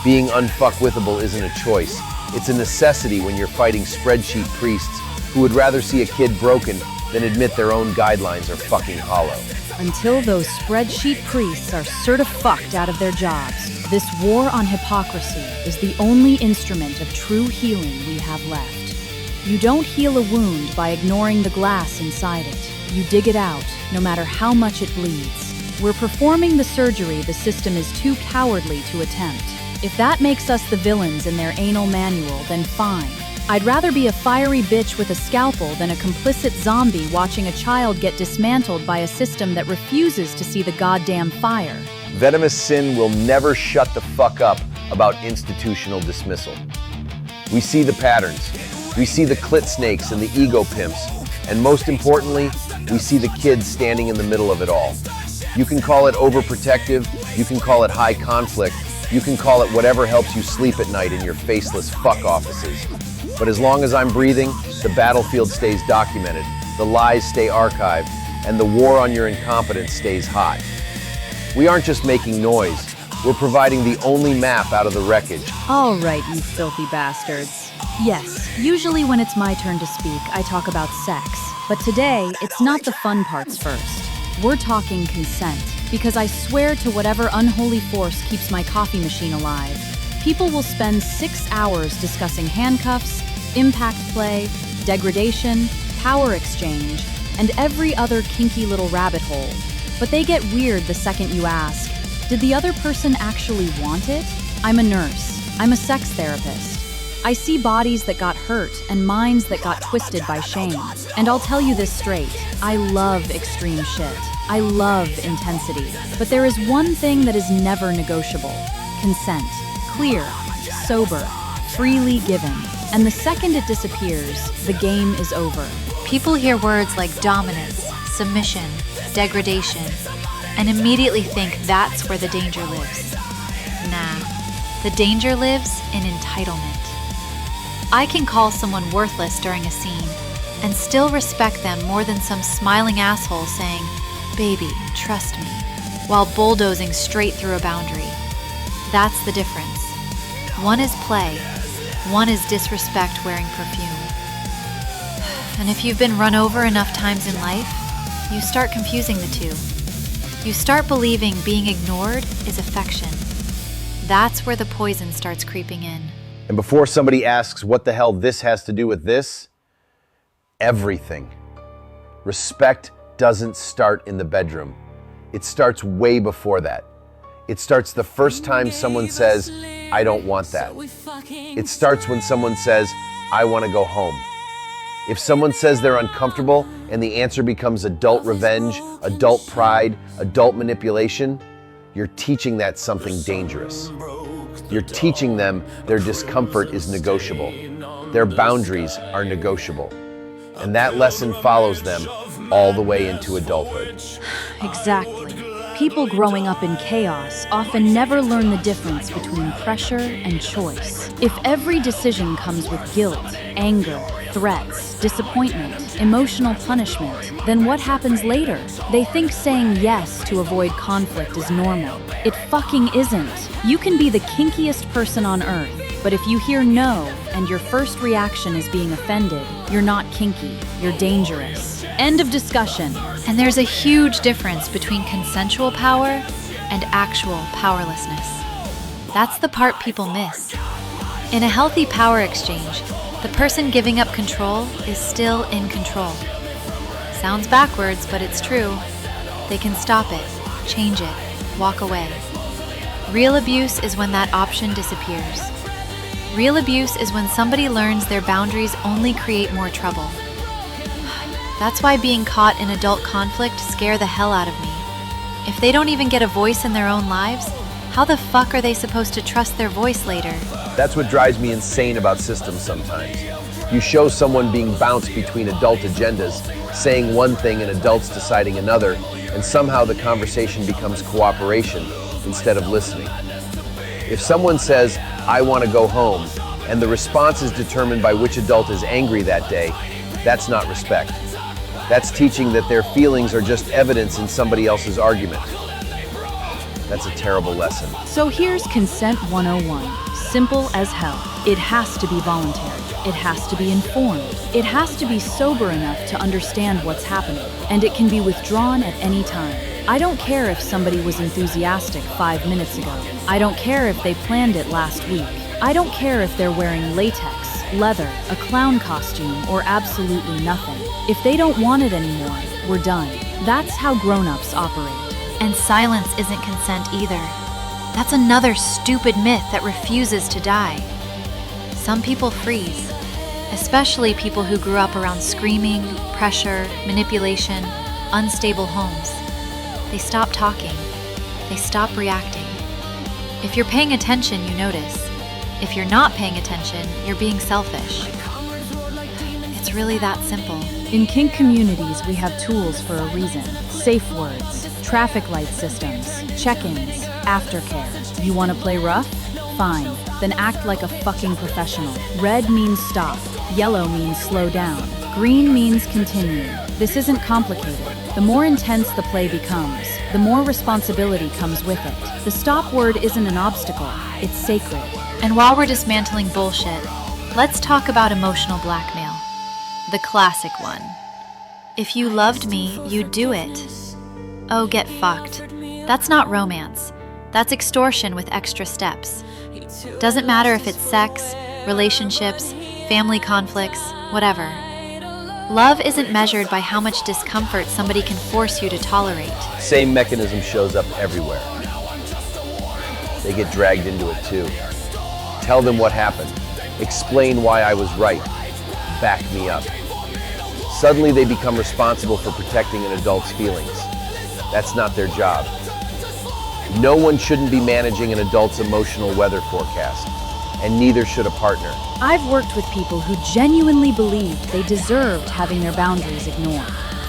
Being unfuckwithable isn't a choice. It's a necessity when you're fighting spreadsheet priests who would rather see a kid broken than admit their own guidelines are fucking hollow. Until those spreadsheet priests are certifucked out of their jobs, this war on hypocrisy is the only instrument of true healing we have left. You don't heal a wound by ignoring the glass inside it. You dig it out, no matter how much it bleeds. We're performing the surgery the system is too cowardly to attempt. If that makes us the villains in their anal manual, then fine. I'd rather be a fiery bitch with a scalpel than a complicit zombie watching a child get dismantled by a system that refuses to see the goddamn fire. Venomous Sin will never shut the fuck up about institutional dismissal. We see the patterns. We see the clit snakes and the ego pimps. And most importantly, we see the kids standing in the middle of it all. You can call it overprotective, you can call it high conflict, you can call it whatever helps you sleep at night in your faceless fuck offices. But as long as I'm breathing, the battlefield stays documented, the lies stay archived, and the war on your incompetence stays hot. We aren't just making noise, We're providing the only map out of the wreckage. All right, you filthy bastards. Yes, usually when it's my turn to speak, I talk about sex. But today, it's not the fun parts first. We're talking consent, because I swear to whatever unholy force keeps my coffee machine alive, people will spend 6 hours discussing handcuffs, impact play, degradation, power exchange, and every other kinky little rabbit hole. But they get weird the second you ask, did the other person actually want it? I'm a nurse. I'm a sex therapist. I see bodies that got hurt and minds that got twisted by shame. And I'll tell you this straight, I love extreme shit. I love intensity. But there is one thing that is never negotiable. Consent. Clear, sober, freely given. And the second it disappears, the game is over. People hear words like dominance, submission, degradation, and immediately think that's where the danger lives. Nah, the danger lives in entitlement. I can call someone worthless during a scene and still respect them more than some smiling asshole saying, "Baby, trust me," while bulldozing straight through a boundary. That's the difference. One is play, one is disrespect wearing perfume. And if you've been run over enough times in life, you start confusing the two. You start believing being ignored is affection. That's where the poison starts creeping in. And before somebody asks what the hell this has to do with this, everything. Respect doesn't start in the bedroom. It starts way before that. It starts the first time someone says, "I don't want that." It starts when someone says, "I want to go home." If someone says they're uncomfortable and the answer becomes adult revenge, adult pride, adult manipulation, you're teaching that something dangerous. You're teaching them their discomfort is negotiable. Their boundaries are negotiable. And that lesson follows them all the way into adulthood. Exactly. People growing up in chaos often never learn the difference between pressure and choice. If every decision comes with guilt, anger, threats, disappointment, emotional punishment, then what happens later? They think saying yes to avoid conflict is normal. It fucking isn't. You can be the kinkiest person on earth, but if you hear no and your first reaction is being offended, you're not kinky, you're dangerous. End of discussion. And there's a huge difference between consensual power and actual powerlessness. That's the part people miss. In a healthy power exchange, the person giving up control is still in control. Sounds backwards, but it's true. They can stop it, change it, walk away. Real abuse is when that option disappears. Real abuse is when somebody learns their boundaries only create more trouble. That's why being caught in adult conflict scare the hell out of me. If they don't even get a voice in their own lives, how the fuck are they supposed to trust their voice later? That's what drives me insane about systems sometimes. You show someone being bounced between adult agendas, saying one thing and adults deciding another, and somehow the conversation becomes cooperation instead of listening. If someone says, "I want to go home," and the response is determined by which adult is angry that day, that's not respect. That's teaching that their feelings are just evidence in somebody else's argument. That's a terrible lesson. So here's Consent 101. Simple as hell. It has to be voluntary. It has to be informed. It has to be sober enough to understand what's happening. And it can be withdrawn at any time. I don't care if somebody was enthusiastic 5 minutes ago. I don't care if they planned it last week. I don't care if they're wearing latex, leather, a clown costume, or absolutely nothing. If they don't want it anymore, we're done. That's how grown-ups operate. And silence isn't consent either. That's another stupid myth that refuses to die. Some people freeze, especially people who grew up around screaming, pressure, manipulation, unstable homes. They stop talking. They stop reacting. If you're paying attention, you notice. If you're not paying attention, you're being selfish. It's really that simple. In kink communities, we have tools for a reason. Safe words, traffic light systems, check-ins, aftercare. You want to play rough? Fine. Then act like a fucking professional. Red means stop. Yellow means slow down. Green means continue. This isn't complicated. The more intense the play becomes, the more responsibility comes with it. The stop word isn't an obstacle, it's sacred. And while we're dismantling bullshit, let's talk about emotional blackmail. The classic one. If you loved me, you'd do it. Oh, get fucked. That's not romance. That's extortion with extra steps. Doesn't matter if it's sex, relationships, family conflicts, whatever. Love isn't measured by how much discomfort somebody can force you to tolerate. Same mechanism shows up everywhere. They get dragged into it too. Tell them what happened. Explain why I was right. Back me up. Suddenly they become responsible for protecting an adult's feelings. That's not their job. No one shouldn't be managing an adult's emotional weather forecast, and neither should a partner. I've worked with people who genuinely believed they deserved having their boundaries ignored.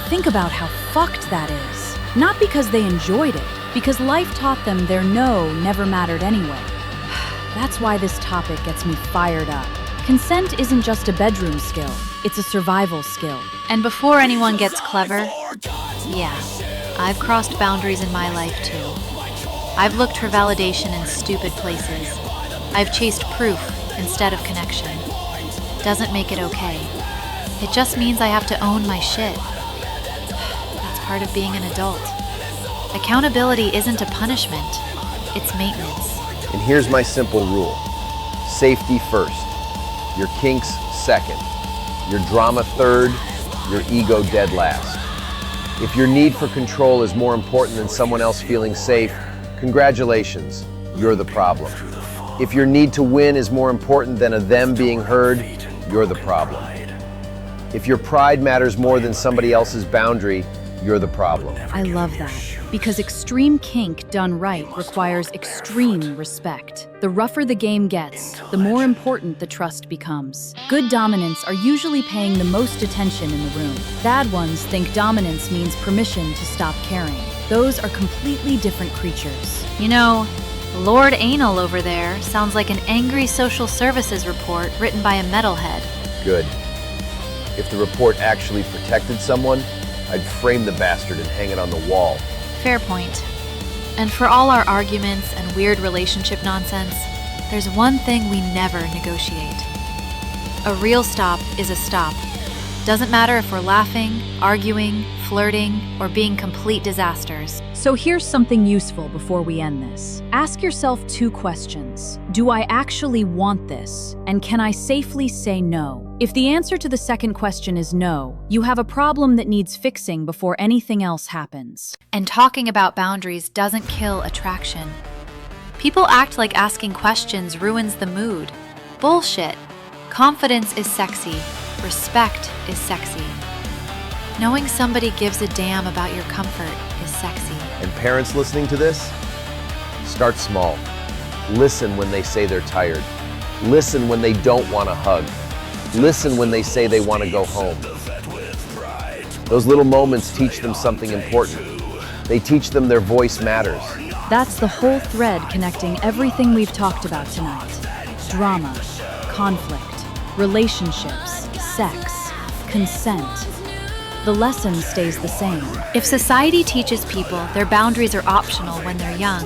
Think about how fucked that is. Not because they enjoyed it, because life taught them their no never mattered anyway. That's why this topic gets me fired up. Consent isn't just a bedroom skill, it's a survival skill. And before anyone gets clever, yeah, I've crossed boundaries in my life too. I've looked for validation in stupid places. I've chased proof instead of connection. Doesn't make it okay. It just means I have to own my shit. That's part of being an adult. Accountability isn't a punishment, it's maintenance. And here's my simple rule. Safety first. Your kinks second. Your drama third. Your ego dead last. If your need for control is more important than someone else feeling safe, congratulations, you're the problem. If your need to win is more important than a them being heard, you're the problem. If your pride matters more than somebody else's boundary, you're the problem. I love that. Because extreme kink done right requires extreme respect. The rougher the game gets, the more important the trust becomes. Good dominants are usually paying the most attention in the room. Bad ones think dominance means permission to stop caring. Those are completely different creatures. You know, Lord Anal over there sounds like an angry social services report written by a metalhead. Good. If the report actually protected someone, I'd frame the bastard and hang it on the wall. Fair point. And for all our arguments and weird relationship nonsense, there's one thing we never negotiate. A real stop is a stop. Doesn't matter if we're laughing, arguing, flirting, or being complete disasters. So here's something useful before we end this. Ask yourself 2 questions. Do I actually want this? And can I safely say no? If the answer to the second question is no, you have a problem that needs fixing before anything else happens. And talking about boundaries doesn't kill attraction. People act like asking questions ruins the mood. Bullshit. Confidence is sexy. Respect is sexy. Knowing somebody gives a damn about your comfort is sexy. And parents listening to this, start small. Listen when they say they're tired. Listen when they don't want a hug. Listen when they say they want to go home. Those little moments teach them something important. They teach them their voice matters. That's the whole thread connecting everything we've talked about tonight. Drama, conflict, relationships, sex, consent. The lesson stays the same. If society teaches people their boundaries are optional when they're young,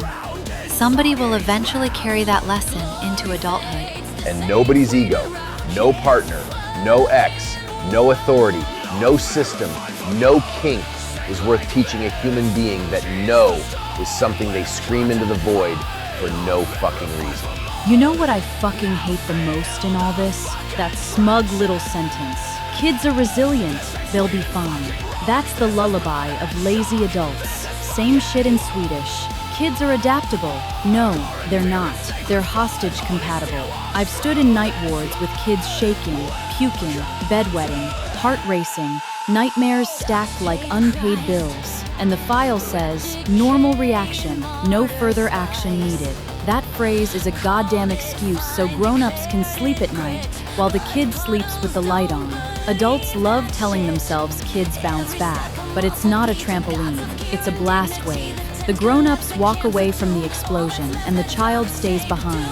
somebody will eventually carry that lesson into adulthood. And nobody's ego, no partner, no ex, no authority, no system, no kink is worth teaching a human being that no is something they scream into the void for no fucking reason. You know what I fucking hate the most in all this? That smug little sentence. Kids are resilient, they'll be fine. That's the lullaby of lazy adults. Same shit in Swedish. Kids are adaptable. No, they're not. They're hostage compatible. I've stood in night wards with kids shaking, puking, bedwetting, heart racing, nightmares stacked like unpaid bills. And the file says, normal reaction, no further action needed. That phrase is a goddamn excuse so grown-ups can sleep at night while the kid sleeps with the light on. Adults love telling themselves kids bounce back, but it's not a trampoline, it's a blast wave. The grown-ups walk away from the explosion and the child stays behind,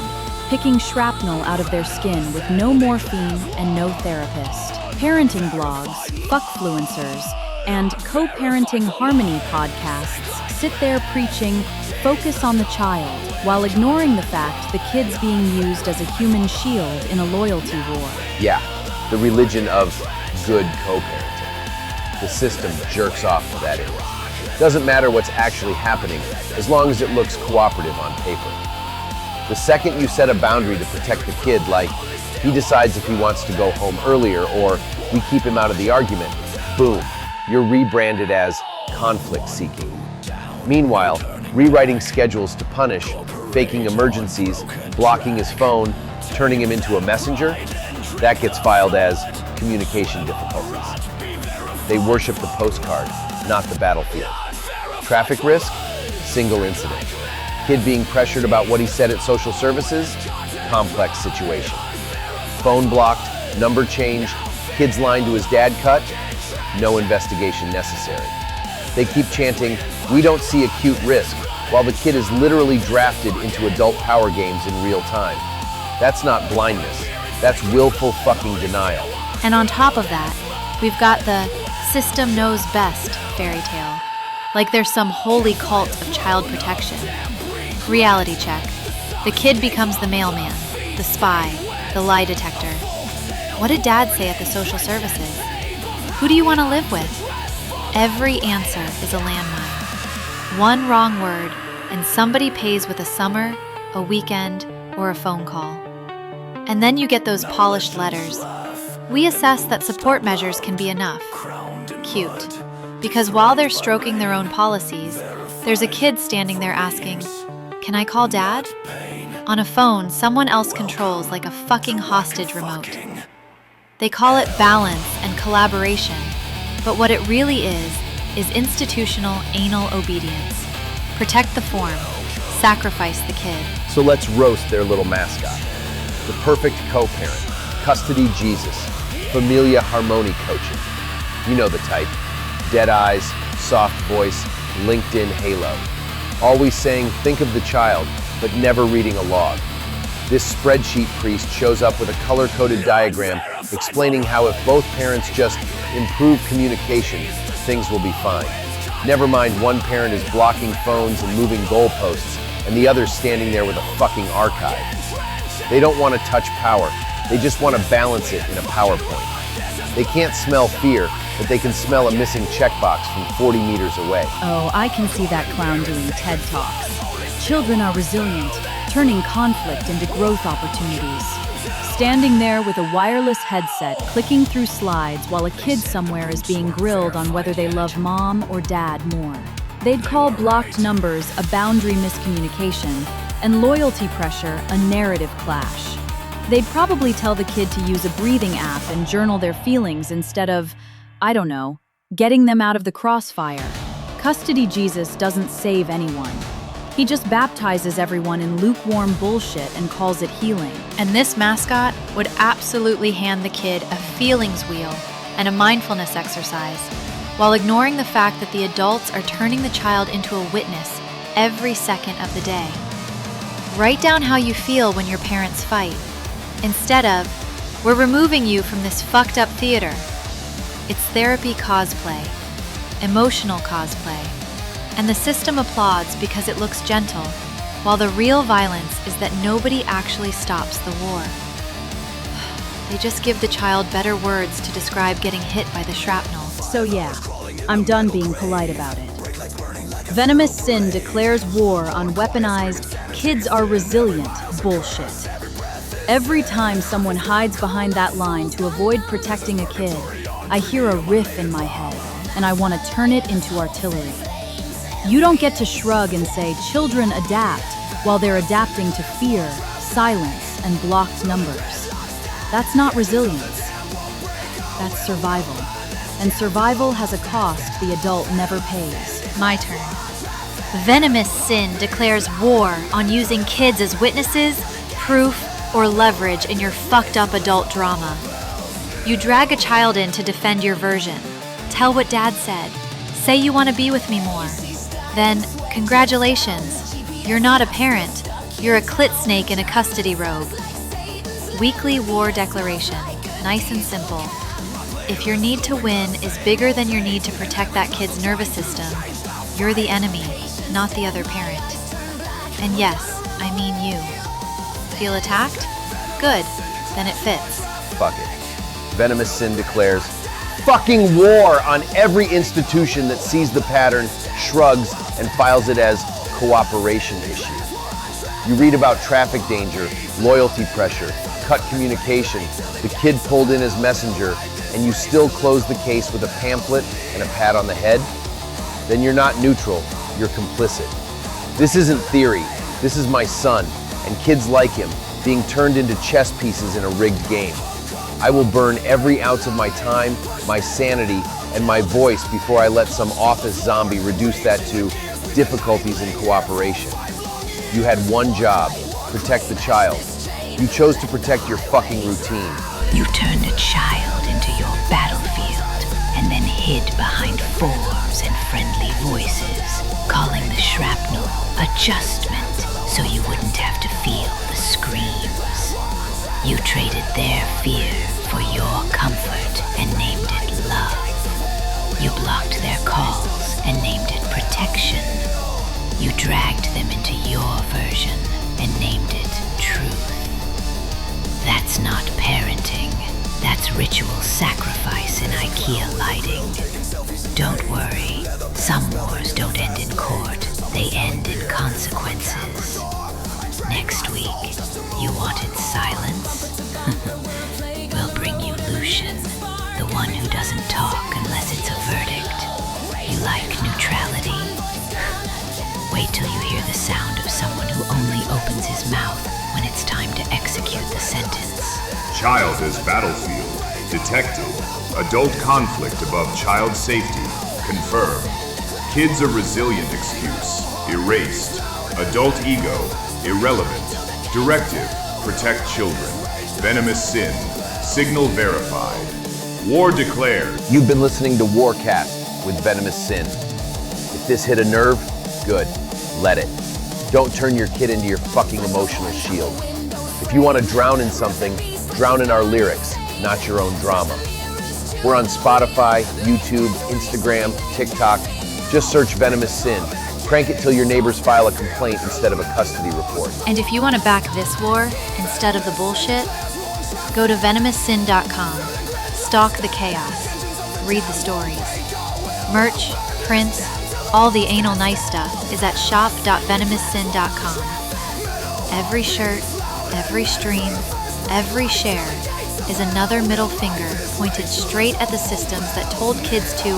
picking shrapnel out of their skin with no morphine and no therapist. Parenting blogs, fuckfluencers, and co-parenting harmony podcasts sit there preaching, focus on the child, while ignoring the fact the kid's being used as a human shield in a loyalty war. Yeah, the religion of good co-parenting. The system jerks off to that image. Doesn't matter what's actually happening, as long as it looks cooperative on paper. The second you set a boundary to protect the kid, like he decides if he wants to go home earlier or we keep him out of the argument, boom, you're rebranded as conflict seeking. Meanwhile, rewriting schedules to punish, faking emergencies, blocking his phone, turning him into a messenger, that gets filed as communication difficulties. They worship the postcard, not the battlefield. Traffic risk? Single incident. Kid being pressured about what he said at social services? Complex situation. Phone blocked, number changed, kid's line to his dad cut? No investigation necessary. They keep chanting, "We don't see acute risk," while the kid is literally drafted into adult power games in real time. That's not blindness. That's willful fucking denial. And on top of that, we've got the system knows best fairy tale. Like there's some holy cult of child protection. Reality check. The kid becomes the mailman, the spy, the lie detector. What did Dad say at the social services? Who do you want to live with? Every answer is a landmine. One wrong word, and somebody pays with a summer, a weekend, or a phone call. And then you get those polished letters. We assess that support measures can be enough. Cute. Because while they're stroking their own policies, there's a kid standing there asking, "Can I call Dad?" On a phone, someone else controls like a fucking hostage remote. They call it balance and collaboration, but what it really is institutional anal obedience. Protect the form, sacrifice the kid. So let's roast their little mascot. The perfect co-parent, custody Jesus, familia harmony coaching. You know the type. Dead eyes, soft voice, LinkedIn halo. Always saying, think of the child, but never reading a log. This spreadsheet priest shows up with a color-coded diagram explaining how if both parents just improve communication, things will be fine. Never mind one parent is blocking phones and moving goalposts, and the other's standing there with a fucking archive. They don't want to touch power, they just want to balance it in a PowerPoint. They can't smell fear, but they can smell a missing checkbox from 40 meters away. Oh, I can see that clown doing TED Talks. Children are resilient, turning conflict into growth opportunities. Standing there with a wireless headset, clicking through slides while a kid somewhere is being grilled on whether they love mom or dad more. They'd call blocked numbers a boundary miscommunication and loyalty pressure a narrative clash. They'd probably tell the kid to use a breathing app and journal their feelings instead of, I don't know, getting them out of the crossfire. Custody Jesus doesn't save anyone. He just baptizes everyone in lukewarm bullshit and calls it healing. And this mascot would absolutely hand the kid a feelings wheel and a mindfulness exercise, while ignoring the fact that the adults are turning the child into a witness every second of the day. Write down how you feel when your parents fight, instead of, we're removing you from this fucked up theater. It's therapy cosplay, emotional cosplay, and the system applauds because it looks gentle, while the real violence is that nobody actually stops the war. They just give the child better words to describe getting hit by the shrapnel. So yeah, I'm done being polite about it. Venomous Sin declares war on weaponized, kids are resilient bullshit. Every time someone hides behind that line to avoid protecting a kid, I hear a riff in my head, and I want to turn it into artillery. You don't get to shrug and say children adapt while they're adapting to fear, silence, and blocked numbers. That's not resilience. That's survival. And survival has a cost the adult never pays. My turn. Venomous Sin declares war on using kids as witnesses, proof, or leverage in your fucked up adult drama. You drag a child in to defend your version. Tell what Dad said. Say you want to be with me more. Then, congratulations. You're not a parent. You're a clit snake in a custody robe. Weekly war declaration. Nice and simple. If your need to win is bigger than your need to protect that kid's nervous system, you're the enemy, not the other parent. And yes, I mean you. Feel attacked? Good, then it fits. Fuck it. Venomous Sin declares fucking war on every institution that sees the pattern, shrugs, and files it as cooperation issue. You read about traffic danger, loyalty pressure, cut communication, the kid pulled in as messenger, and you still close the case with a pamphlet and a pat on the head? Then you're not neutral, you're complicit. This isn't theory, this is my son, and kids like him being turned into chess pieces in a rigged game. I will burn every ounce of my time, my sanity, and my voice before I let some office zombie reduce that to difficulties in cooperation. You had one job, protect the child. You chose to protect your fucking routine. You turned a child into your battlefield and then hid behind forms and friendly voices, calling the shrapnel adjustment so you wouldn't have to feel the screams. You traded their fear for your comfort and named it love. You blocked their calls and named it protection. You dragged them into your version and named it truth. That's not parenting. That's ritual sacrifice in IKEA lighting. Don't worry. Some wars don't end in court. They end in consequences. Next week, you wanted silence? We'll bring you Lucian, the one who doesn't talk unless it's a verdict. You like neutrality? Wait till you hear the sound of someone who only opens his mouth when it's time to execute the sentence. Child as battlefield. Detected. Adult conflict above child safety. Confirmed. Kids a resilient excuse. Erased. Adult ego. Irrelevant. Directive. Protect children. Venomous Sin. Signal verified. War declared. You've been listening to Warcast with Venomous Sin. If this hit a nerve, good. Let it. Don't turn your kid into your fucking emotional shield. If you want to drown in something, drown in our lyrics, not your own drama. We're on Spotify, YouTube, Instagram, TikTok. Just search Venomous Sin. Crank it till your neighbors file a complaint instead of a custody report. And if you want to back this war instead of the bullshit, go to venomoussin.com. Stalk the chaos. Read the stories. Merch, prints, all the anal nice stuff is at shop.venomoussin.com. Every shirt, every stream, every share is another middle finger pointed straight at the systems that told kids to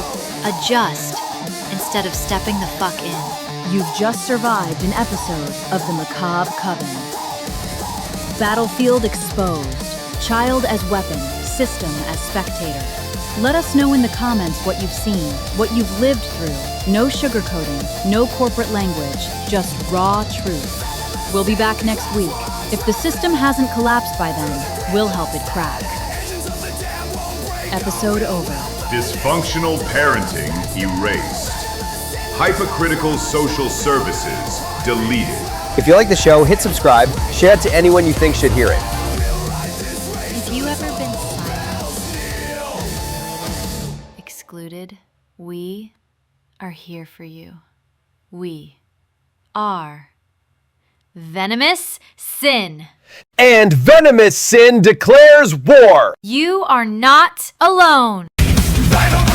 adjust instead of stepping the fuck in. You've just survived an episode of the Macabre Coven. Battlefield exposed. Child as weapon, system as spectator. Let us know in the comments what you've seen, what you've lived through. No sugarcoating, no corporate language, just raw truth. We'll be back next week. If the system hasn't collapsed by then, we'll help it crack. Episode over. Dysfunctional parenting erased. Hypocritical social services deleted. If you like the show, hit subscribe, share it to anyone you think should hear it. If you ever been silenced, excluded, we are here for you. We are Venomous Sin. And Venomous Sin declares war! You are not alone. Venomous